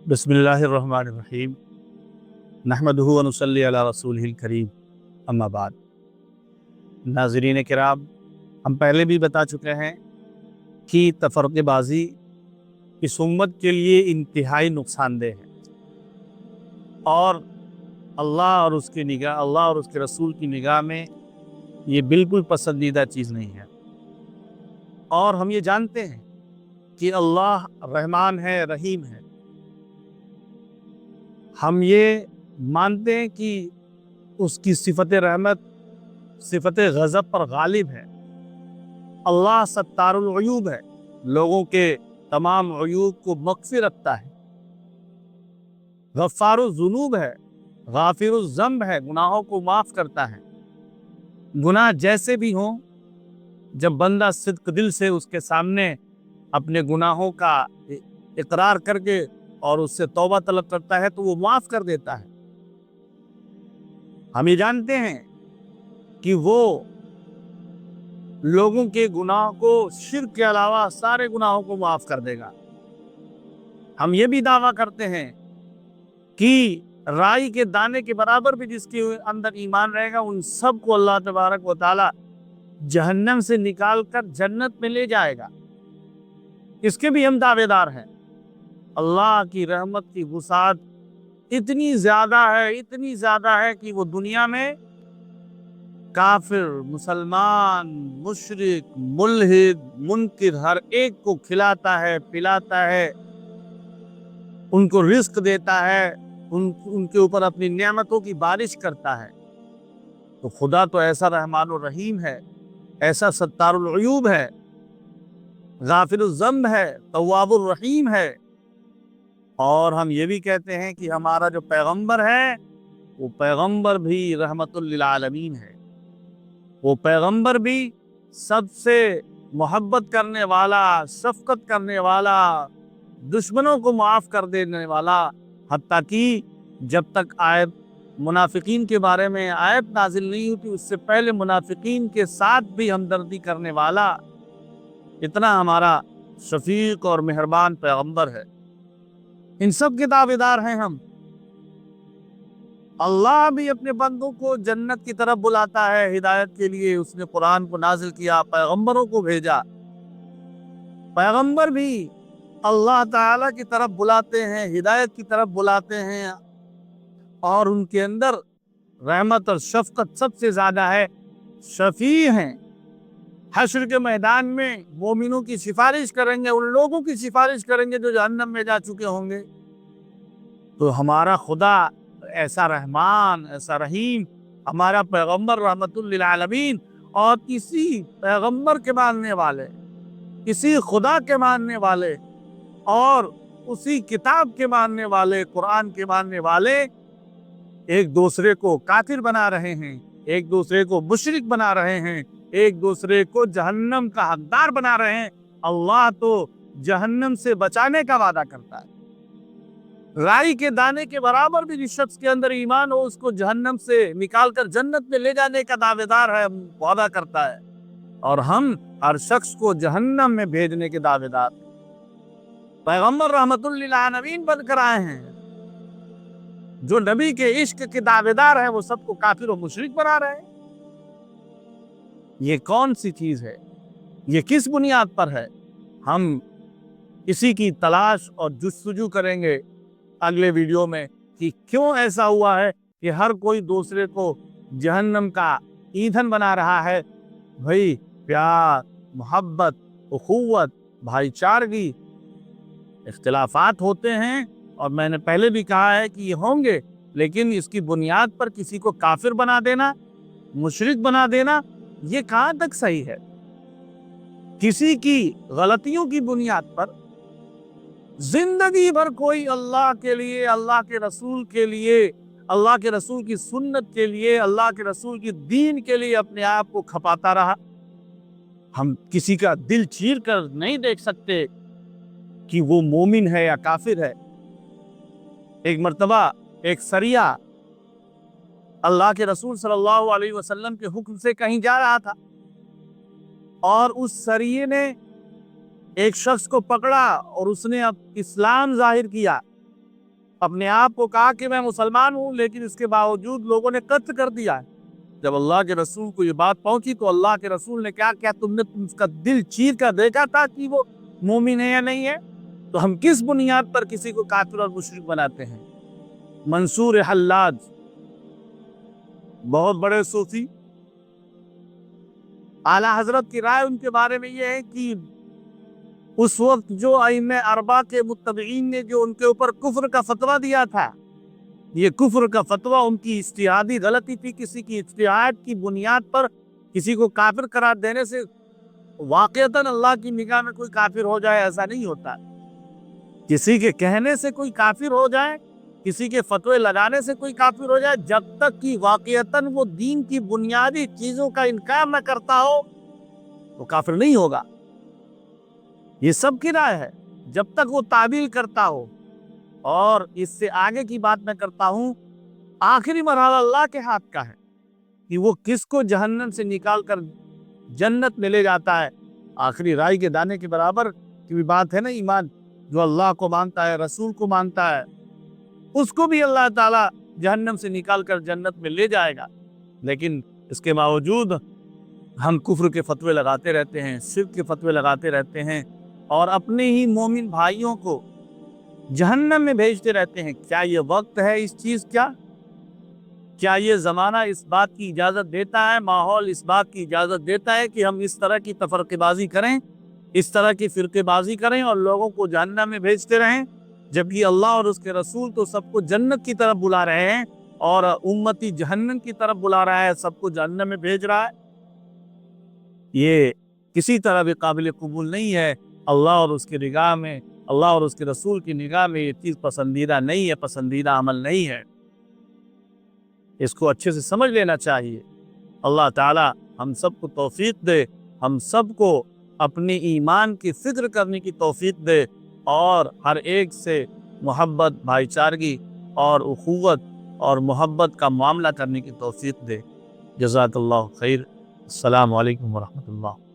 बिस्मिल्लाहिर्रहमानिर्रहीम नहमदुहु व नुसल्ली अला रसूलिहिल करीम अम्मा बाद। नाज़रीन किराम, हम पहले भी बता चुके हैं कि तफर्क़ेबाज़ी इस उम्मत के लिए इंतहाई नुकसानदेह है और अल्लाह और उसके रसूल की निगाह में ये बिल्कुल पसंदीदा चीज़ नहीं है। और हम ये जानते हैं कि अल्लाह रहमान है, रहीम है। हम ये मानते हैं कि उसकी सिफ़त रहमत सिफ़त गज़ब पर गालिब है। अल्लाह सत्तारुल उयूब है, लोगों के तमाम उयूब को मग़फ़िर रखता है। गफ़्फ़ारुज़ ज़ुनूब है, गाफ़िरुज़ ज़ंब है, गुनाहों को माफ़ करता है। गुनाह जैसे भी हों, जब बंदा सिद्क़ दिल से उसके सामने अपने गुनाहों का इक़रार करके और उससे तौबा तलब करता है तो वो माफ़ कर देता है। हम ये जानते हैं कि वो लोगों के गुनाह को शिर्क के अलावा सारे गुनाहों को माफ़ कर देगा। हम ये भी दावा करते हैं कि राई के दाने के बराबर भी जिसके अंदर ईमान रहेगा, उन सब को अल्लाह तबारक व तआला जहन्नम से निकाल कर जन्नत में ले जाएगा। इसके भी हम दावेदार हैं। अल्लाह की रहमत की वुसाअत इतनी ज़्यादा है कि वो दुनिया में काफिर, मुसलमान, मुशरिक, मुल्हिद, मुनकिर हर एक को खिलाता है, पिलाता है, उनको रिस्क देता है, उनके ऊपर अपनी नेमतों की बारिश करता है। तो खुदा तो ऐसा रहमान और रहीम है, ऐसा सत्तारुल उयूब है, गाफिरुज़ ज़ंब है, तव्वाबुर रहीम है। और हम ये भी कहते हैं कि हमारा जो पैगंबर है वो पैगंबर भी रहमतुल लिल आलमीन है। वो पैगंबर भी सबसे मोहब्बत करने वाला, शफ़क़त करने वाला, दुश्मनों को माफ़ कर देने वाला, हत्ता कि जब तक आयत मुनाफिकीन के बारे में आयत नाजिल नहीं हुई थी उससे पहले मुनाफिकीन के साथ भी हमदर्दी करने वाला, इतना हमारा शफीक और मेहरबान पैगंबर है। इन सब के दावेदार हैं हम। अल्लाह भी अपने बंदों को जन्नत की तरफ बुलाता है हिदायत के लिए। उसने कुरान को नाजिल किया, पैगंबरों को भेजा। पैगंबर भी अल्लाह ताला की तरफ बुलाते हैं, हिदायत की तरफ बुलाते हैं और उनके अंदर रहमत और शफ़क़त सबसे ज़्यादा है। शफ़ी हैं, हश्र के मैदान में मोमिनों की सिफारिश करेंगे, उन लोगों की सिफारिश करेंगे जो जहन्नम में जा चुके होंगे। तो हमारा खुदा ऐसा रहमान, ऐसा रहीम, हमारा पैगंबर रहमतुल लिल आलमीन, और किसी पैगंबर के मानने वाले, किसी खुदा के मानने वाले और उसी किताब के मानने वाले, कुरान के मानने वाले एक दूसरे को काफिर बना रहे हैं, एक दूसरे को मुशरिक बना रहे हैं, एक दूसरे को जहन्नम का हकदार बना रहे हैं। अल्लाह तो जहन्नम से बचाने का वादा करता है। राई के दाने के बराबर भी जिस शख्स के अंदर ईमान हो उसको जहन्नम से निकालकर जन्नत में ले जाने का दावेदार है, वादा करता है। और हम हर शख्स को जहन्नम में भेजने के दावेदार। पैगंबर रहमतुल लिल आलमीन बनकर आए हैं, जो नबी के इश्क के दावेदार हैं वो सबको काफिर और मुशरिक बना रहे हैं। ये कौन सी चीज है? ये किस बुनियाद पर है? हम इसी की तलाश और जुस्तजू करेंगे अगले वीडियो में कि क्यों ऐसा हुआ है कि हर कोई दूसरे को जहन्नम का ईंधन बना रहा है। भाई, प्यार, मोहब्बत, उखुव्वत, भाईचारगी, इख्तिलाफात होते हैं और मैंने पहले भी कहा है कि ये होंगे, लेकिन इसकी बुनियाद पर किसी को काफिर बना देना, मुशरिक बना देना, ये कहाँ तक सही है? किसी की गलतियों की बुनियाद पर जिंदगी भर कोई अल्लाह के लिए, अल्लाह के रसूल के लिए, अल्लाह के रसूल की सुन्नत के लिए, अल्लाह के रसूल की दीन के लिए अपने आप को खपाता रहा। हम किसी का दिल चीर कर नहीं देख सकते कि वो मोमिन है या काफिर है। एक मर्तबा एक सरिया अल्लाह के रसूल सल्लल्लाहु अलैहि वसल्लम के हुक्म से कहीं जा रहा था और उस सरिये ने एक शख्स को पकड़ा और उसने अब इस्लाम जाहिर किया। اپنے آپ کو کہا کہ میں مسلمان ہوں، لیکن اس کے باوجود لوگوں نے قتل کر دیا ہے۔ جب اللہ کے رسول کو یہ بات پہنچی تو اللہ کے رسول نے کیا تم نے اس کا دل چیر کر دیکھا تھا کہ وہ مومن ہے یا نہیں ہے؟ تو ہم کس بنیاد پر کسی کو کافر اور مشرک بناتے ہیں؟ منصور حلاج بہت بڑے صوفی، اعلیٰ حضرت کی رائے ان کے بارے میں یہ ہے کہ اس وقت جو ائمہ اربعہ کے متبعین نے جو ان کے اوپر کفر کا فتویٰ دیا تھا، یہ کفر کا فتویٰ ان کی اجتہادی غلطی تھی۔ کسی کی اجتہاد کی بنیاد پر کسی کو کافر قرار دینے سے واقعتاً اللہ کی نگاہ میں کوئی کافر ہو جائے ایسا نہیں ہوتا۔ کسی کے کہنے سے کوئی کافر ہو جائے، کسی کے فتوے لگانے سے کوئی کافر ہو جائے، جب تک کہ واقعتاً وہ دین کی بنیادی چیزوں کا انکار نہ کرتا ہو تو کافر نہیں ہوگا۔ یہ سب کی رائے ہے۔ جب تک وہ تعبیر کرتا ہو، اور اس سے آگے کی بات میں کرتا ہوں، آخری مرحلہ اللہ کے ہاتھ کا ہے کہ وہ کس کو جہنم سے نکال کر جنت میں لے جاتا ہے۔ آخری رائی کے دانے کے برابر کی بھی بات ہے نا ایمان۔ جو اللہ کو مانتا ہے، رسول کو مانتا ہے، اس کو بھی اللہ تعالیٰ جہنم سے نکال کر جنت میں لے جائے گا۔ لیکن اس کے باوجود ہم کفر کے فتوے لگاتے رہتے ہیں، شرک کے فتوے لگاتے رہتے ہیں، اور اپنے ہی مومن بھائیوں کو جہنم میں بھیجتے رہتے ہیں۔ کیا یہ وقت ہے اس چیز کا؟ کیا یہ زمانہ اس بات کی اجازت دیتا ہے، ماحول اس بات کی اجازت دیتا ہے کہ ہم اس طرح کی تفرقے بازی کریں، اس طرح کی فرقے بازی کریں اور لوگوں کو جہنم میں بھیجتے رہیں؟ جبکہ اللہ اور اس کے رسول تو سب کو جنت کی طرف بلا رہے ہیں، اور امتی جہنم کی طرف بلا رہا ہے، سب کو جہنم میں بھیج رہا ہے۔ یہ کسی طرح بھی قابل قبول نہیں ہے۔ اللہ اور اس کی نگاہ میں، اللہ اور اس کے رسول کی نگاہ میں یہ چیز پسندیدہ نہیں ہے، پسندیدہ عمل نہیں ہے۔ اس کو اچھے سے سمجھ لینا چاہیے۔ اللہ تعالی ہم سب کو توفیق دے، ہم سب کو اپنے ایمان کی فکر کرنے کی توفیق دے، اور ہر ایک سے محبت، بھائی چارگی اور اخوت اور محبت کا معاملہ کرنے کی توفیق دے۔ جزاک اللہ خیر۔ السلام علیکم ورحمۃ اللہ۔